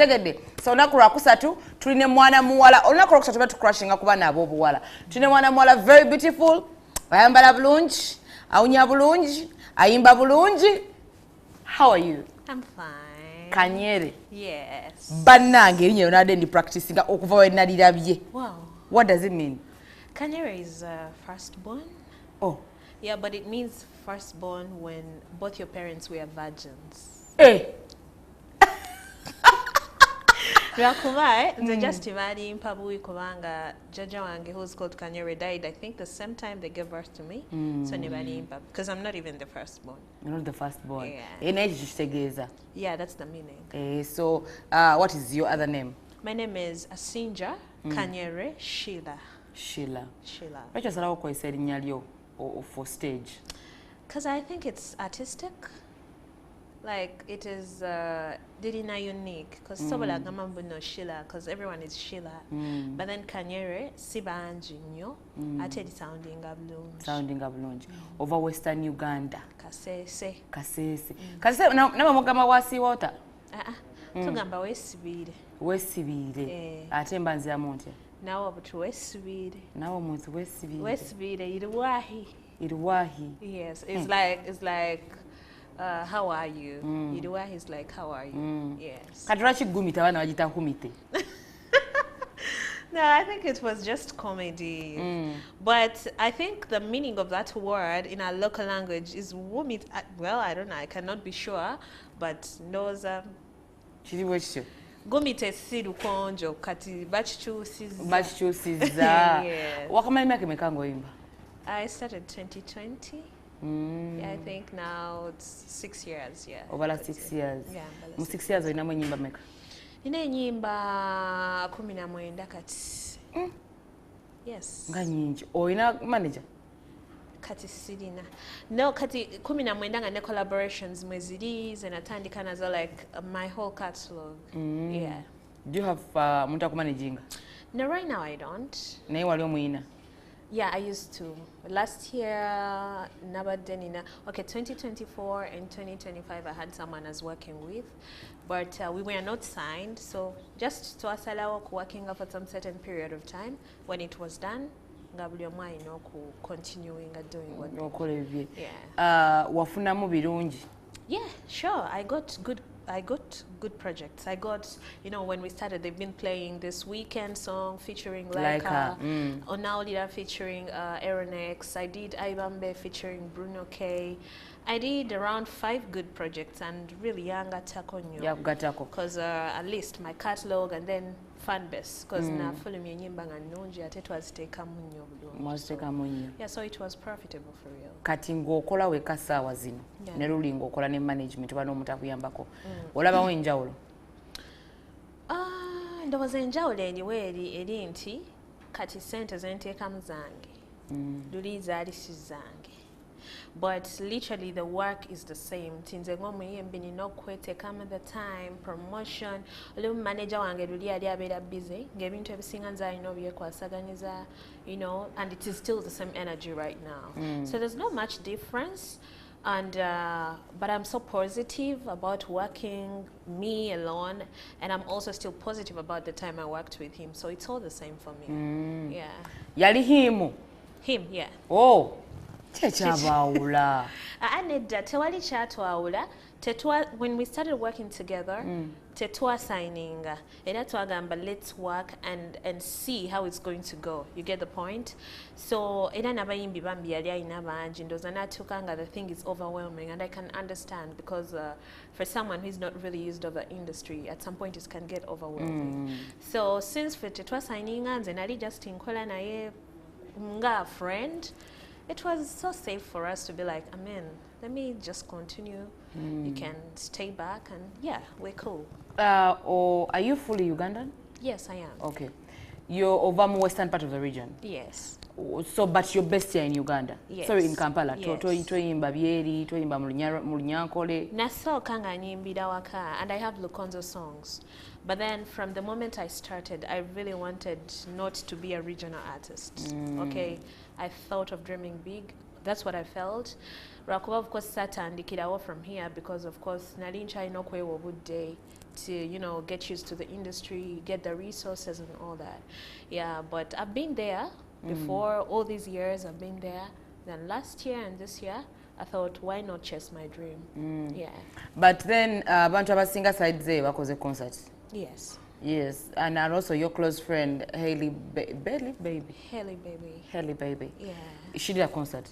Tegede so olunaku lwakusatu tuline mwana muwala olunaku lwakusatu batucrushinga ku baana ab'obuwala tuline mwana muwala very beautiful ayambala bulungi awunya bulungi ayimba bulungi. How are you? I'm fine. Kanyere. Yes. Bannange erinnya lyonna ndi practicinga okuva we nalirabye. Wow. What does it mean? Kanyere is firstborn. Oh. Yeah, but it means firstborn when both your parents were virgins. Eh. Just imagine Pabu kubanga Jaja wange, who's called Kanyere, died I think the same time they gave birth to me. So because I'm not even the firstborn. You're not the firstborn. Yeah. Yeah, that's the meaning. So what is your other name? My name is Asinja Kanyere Sheila. Sheila. Sheila. Why just allow you say nnali yo for stage? Because I think it's artistic. Like it is Didina unique because sobola gamambu no Sheila because everyone is Sheila. But then Kanyere sibanji nyo ate di sounding bulungi. Sounding bulungi. Over Western Uganda. Kasese. Kasese. Kasese naba mugamba wasi water. Tugamba wesibire. Wesibire. Ate mbanzira monte. Nawo butu wesibire. Nawo muntu wesibire. Wesibire irwahi. Irwahi. Yes, it's like how are you? Iruwa is like, how are you? Yes. Kadurachi gumita wana wajita humite. No, I think it was just comedy. But I think the meaning of that word in our local language is wumit. Well, I don't know. I cannot be sure. But those gumite sidu konjo kati bachichu siza. Bachichu siza. Yes. Wakamani miaka mekango imba? I started 2020. Yeah, I think now it's 6 years. Yeah. Over 6 years. Yeah. Mu 6 years ina nyimba meka. Ina nyimba 19 kati. Yes. Nga nyingi. O ina manager? Kati sidina. No, kati 19 nga ne collaborations mweziri zenatandika nazo like my whole catalog. Yeah. Do you have muntu akumanaging? No, right now I don't. Naye wali omuyina? Yeah, I used to. Last year, okay, 2024 and 2025, I had someone I was working with, but we were not signed. So just to allow working for some certain period of time. When it was done, continuing and doing what. Yeah. Wafuna mu birungi. Yeah, sure. I got good projects. I got, when we started, they've been playing this Weekend song featuring Laika, Onaolida featuring Aaron X. I did Ibambe featuring Bruno K. I did around 5 good projects and really young Takonyo. Yeah, because at least my catalog and then fan base. Because na fully me nyimba nganonji it was take munyo. Yeah, so it was profitable for real. Kati ng'okola weka saawa zino ne luli ng'okola ne management oba n'omuntu akuyambako olabawo enjawulo? Ndowooza enjawulo eri nti kati ssente ze nteekamu zange luli zaali si zange, but literally the work is the same. Tinze ng'omuyimbi nina okweteekamu the time promotion oli manager wange luli ali abeera busy ng'ebintu ebisinga nze alina obyekwasaganyiza, and it is still the same energy right now. So there's not much difference, and but I'm so positive about working me alone, and I'm also still positive about the time I worked with him, so it's all the same for me. Yeah. Yali him, yeah. Oh, Chechabawula. Aneda tewali chatwawula. When we started working together, tetwa signing, let's work and see how it's going to go. You get the point? So the thing is overwhelming, and I can understand because for someone who's not really used to the industry, at some point it can get overwhelming. So since for tetwa signing and zenali just inkola naye nga friend, it was so safe for us to be like, amen, let me just continue. You can stay back and yeah, we're cool. Or are you fully Ugandan? Yes, I am. Okay. You're over the western part of the region? Yes. So, but you're based here in Uganda? Yes. Sorry, in Kampala? Yes. Toyimba Bieri, Toyimba Mulunyankole? Naso kanga nyimbira waka, and I have Lukonzo songs. But then from the moment I started, I really wanted not to be a regional artist. Okay, I thought of dreaming big that's what I felt. Lwakuba of course satandikirawo from here because of course nali nkyalina okwewa obudde to, you know, get used to the industry, get the resources and all that. Yeah, but I've been there before. All these years I've been there. Then last year and this year I thought, why not chase my dream? Yeah. But then abantu abasinga side ze bakoze concert. Yes. Yes, and also your close friend Haley Baby. Haley Baby. Yeah. She did a concert.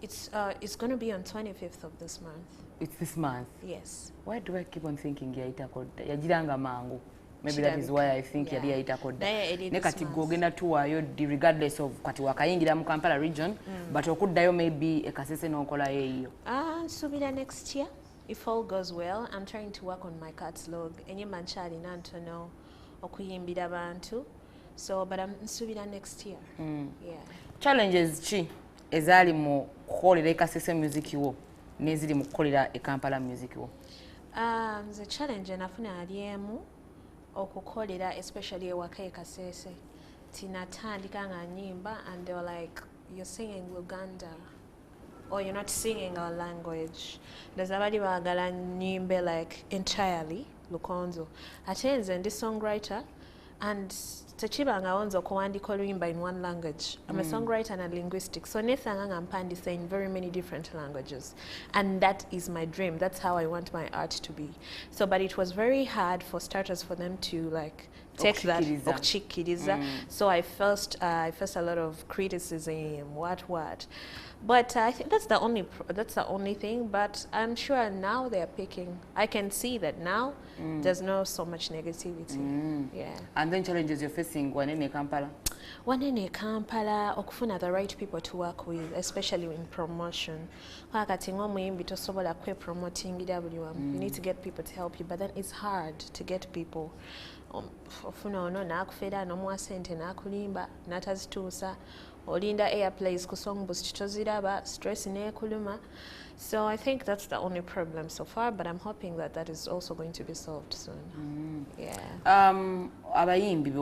It's going to be on 25th of this month. It's this month. Yes. Why do I keep on thinking yajiranga mangu? Maybe that is why I think yali yaita kodda. Ne kati gogenda tuwayo regardless of kati wakayingira mu Kampala region, but okuddayo maybe ekasese n'okola yeeyo. Nsubira next year. If all goes well, I'm trying to work on my catalog. Enyimba nkyalina ntono okuyimbira abantu. So, but I'm nsubira next year. Yeah. Challenges chi ezali mu kukolera ekasese music wo neziri mu kukolera e Kampala music wo? The challenge nafuna aliemu okukolera especially ewaka ekasese. Tinatandika nga nyimba and they were like, you're singing Uganda. Or you're not singing our language. There's abali bagala nyimbe like entirely lukonzo. Atenze ndi songwriter and techibanga onzo kuwandika oluyimba in one language. I'm a songwriter and a linguistic. So nesanga ngampandisa in very many different languages. And that is my dream. That's how I want my art to be. So but it was very hard for starters for them to like take that okukiriza. So I faced a lot of criticism, what. But I think that's the only thing. But I'm sure now they are picking. I can see that now there's no so much negativity. Yeah. And then challenges you're facing wanene Kampala? Wanene Kampala okufuna the right people to work with, especially in promotion. Wakati ng'omuyimbi tosobola kwe promoting buli. You need to get people to help you, but then it's hard to get people. Ofuna ono nakufera n'omuwa sente nakulimba natazituusa. Olinda airplays ku song boost toziraba, stress nekuluma. So I think that's the only problem so far, but I'm hoping that that is also going to be solved soon. Yeah. Abayimbi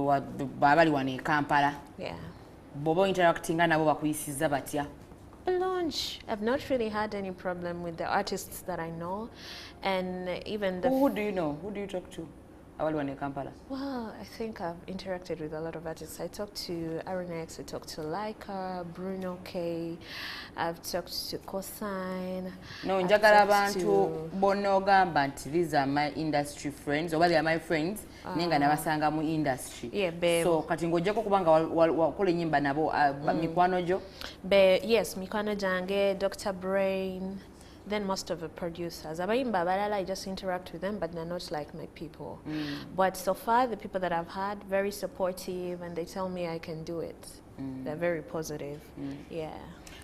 babali wane Kampala. Yeah. Bobo interactinga nabo bakuyisiza batya? Launch. I've not really had any problem with the artists that I know, and even the. Who do you know? Who do you talk to? Kampala? Well, I think I've interacted with a lot of artists. I talked to Aronex, I talked to Laika, Bruno K, I've talked to Cosine. No, njagala abantu bonogamba nti these are my industry friends, or they are my friends, nenga nabasanga mu industry. Yeah, babe. So kati ngojjako kubanga wakola nyimba nabo mikwano jo? Yes, mikwano jange, Dr. Brain. Then most of the producers. Abayimba balala, I just interact with them, but they're not like my people. But so far, the people that I've had, very supportive, and they tell me I can do it. They're very positive. Yeah.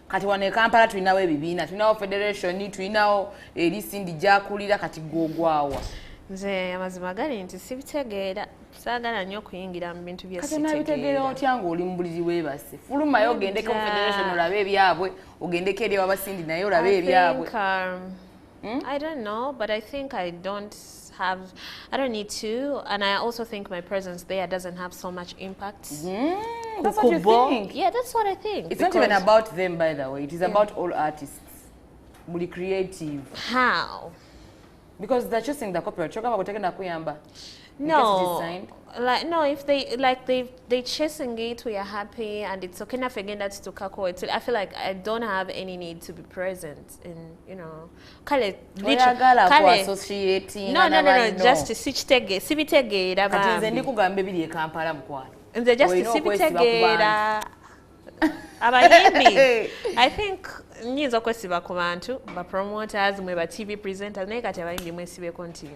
Kati wane Kampala tulinawo ebibiina, tulinawo federation, tulinawo erisindi gyakulira kati gwogwawa. Nze amazima gali nti sibitegeera. Saagala nnyo okuyingira mu bintu bye sitegeera. Kati nabitegeera otya ng'oli mu buliri weebase. Fulumayo ogendeko federation olabe ebyabwe, ogendeko eri abasindi naye olabe ebyabwe. I don't know, but I think I don't need to, and I also think my presence there doesn't have so much impact. That's what you think? Yeah, that's what I think. It's not even about them, by the way. It is about all artists. Buli creative. How? Because they're choosing the copyright. Choka bakuteka kuyamba. No, like no. If they chasing it, we are happy, and it's okay. Enough again that's to kako. I feel like I don't have any need to be present in, you know. Associating. No. Just to sibitegeera. Kati nze ndikugamba ebiri e Kampala mukwano. Nze just to sibitegeera. Abayimbi. I think nyinza okwesiba ku bantu, ba promoters, mwe ba TV presenters, naye kati abayimbi mwesibeko nti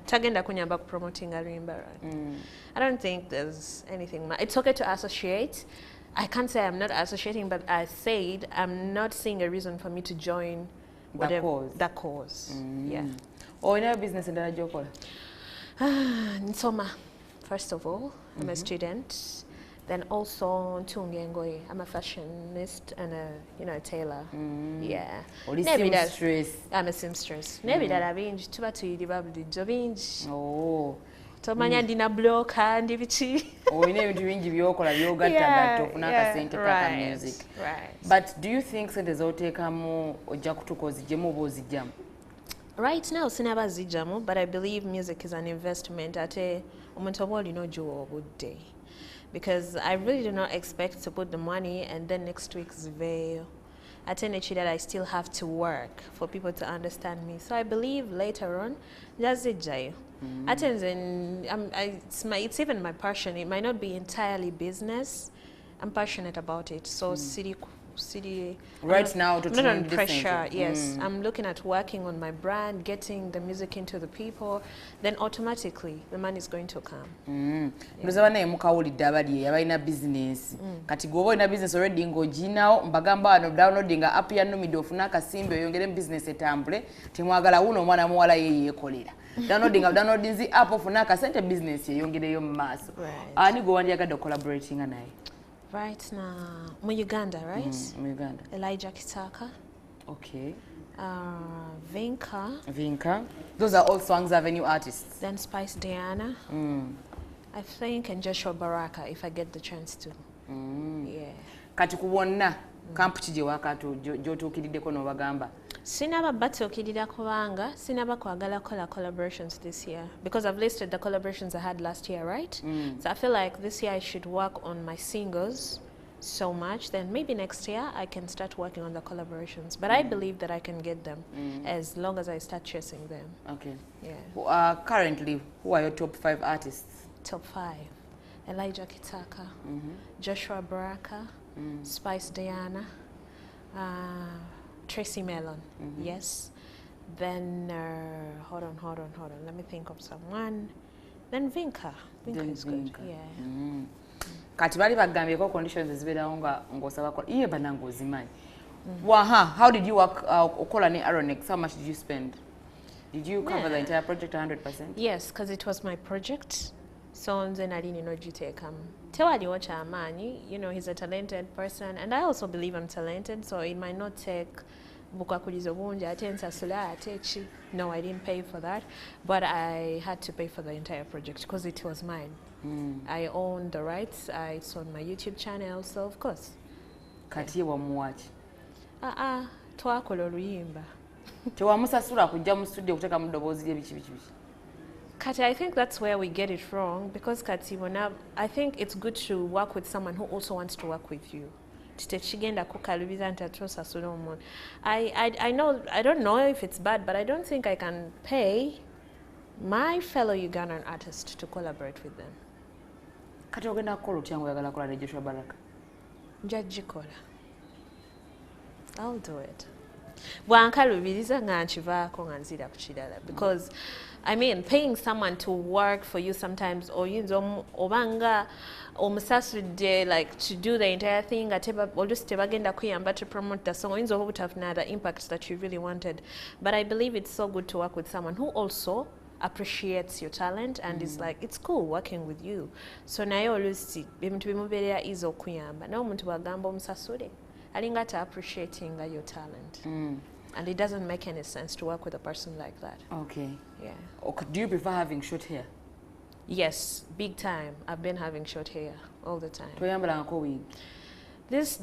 tagenda kunyamba ku promoting a rimba. I don't think there's anything. It's okay to associate. I can't say I'm not associating, but I said I'm not seeing a reason for me to join the cause. Yeah. Or in a business in the Jokola? Nsoma, first of all. I'm a student. Then also Tungengoy. I'm a fashionist and a tailor. Yeah. Seamstress. I'm a seamstress. Maybe that I've tuba to the Bible binge. Oh. tomanya ndina bloka ndi bichi. Oyina ebintu bingi byokola byogattagatta ofuna akasente kaka music. Right. But do you think sente z'oteekamu ojja kutuuka oziggyemu oba ozigyamu? Right now sinaba zijamu, but I believe music is an investment ate omuntu oba olina ogiwa obudde. Because I really do not expect to put the money and then next week ziveeyo. Ate nekirala I still have to work for people to understand me. So I believe later on jazijjayo. Ate nze it's even my passion. It might not be entirely business. I'm passionate about it. So city Right now, to not on pressure. Yes, I'm looking at working on my brand, getting the music into the people. Then automatically the money is going to come. Ndoza bana mukawulidde abali yabalina business. Kati gwoba olina business already ng'oginawo mbagamba wano downloadinga app ya nnimi ofuna akasimbi oyongere business etambule temwagala wuno omwana muwala ye yeekolera. Downloading app ofuna akasente business yeyongereyo mu maaso. Ani gwe wandyagadde collaborating naye? Right now, mu Uganda, right? Mu Uganda. Elijah Kitaka. Okay. Vinka. Those are all Songs Avenue artists. Then Spice Diana. I think, and Joshua Baraka, if I get the chance to. Yeah. Kati kubonna kampu ki gye wakati gy'otuukiriddeko n'obagamba? Sinaba batuukirira kubanga sinaba kwagala kola collaborations this year because I've listed the collaborations I had last year, right? So I feel like this year I should work on my singles so much, then maybe next year I can start working on the collaborations. But I believe that I can get them as long as I start chasing them. Okay. Yeah. Currently, who are your top 5 artists? Top 5. Elijah Kitaka, Joshua Baraka, Spice Diana, Tracy Mellon, yes. Then, hold on. Let me think of someone. Then Vinka. Vinka is good, yeah. Kati bali bagambyeko conditions ezibeerawo ng'osaba kola. Iye banange ozimanyi. How did you work okola ne Aronex? How much did you spend? Did you cover the entire project 100%? Yes, because it was my project. So nze nali ninogiteekamu. Tewaliwo kyamaanyi, you know, he's a talented person and I also believe I'm talented, so it might not take bukakulizo bungi ate nsasula ate ki. No, I didn't pay for that, but I had to pay for the entire project because it was mine. I owned the rights. It's on my YouTube channel, so of course. Kati ye wamuwaki? Twakola oluyimba. Tewamusasula kujja mu studio kuteeka mu ddoboozi lye biki. Kati, I think that's where we get it wrong because Kati, I think it's good to work with someone who also wants to work with you. I don't know if it's bad, but I don't think I can pay my fellow Ugandan artist to collaborate with them. Kati ogenda kukola otya ng'oyagala kukola ne Joshua Baraka? Njagikola. I'll do it. Bwankalubiriza nga nkivaako nga nzira ku kirala because I mean paying someone to work for you sometimes oyinza obanga omusasudde like to do the entire thing oluusi tebagenda kuyamba to promote the song oyinza oba butafuna the impact that you really wanted, but I believe it's so good to work with someone who also appreciates your talent and is like it's cool working with you. So naye oluusi ebintu bimubeerera easy okuyamba naye omuntu bwagamba omusasule alinga ta appreciating your talent. And it doesn't make any sense to work with a person like that. Okay. Yeah. Okay. Do you prefer having short hair? Yes, big time. I've been having short hair all the time. Toyambalangako wig? This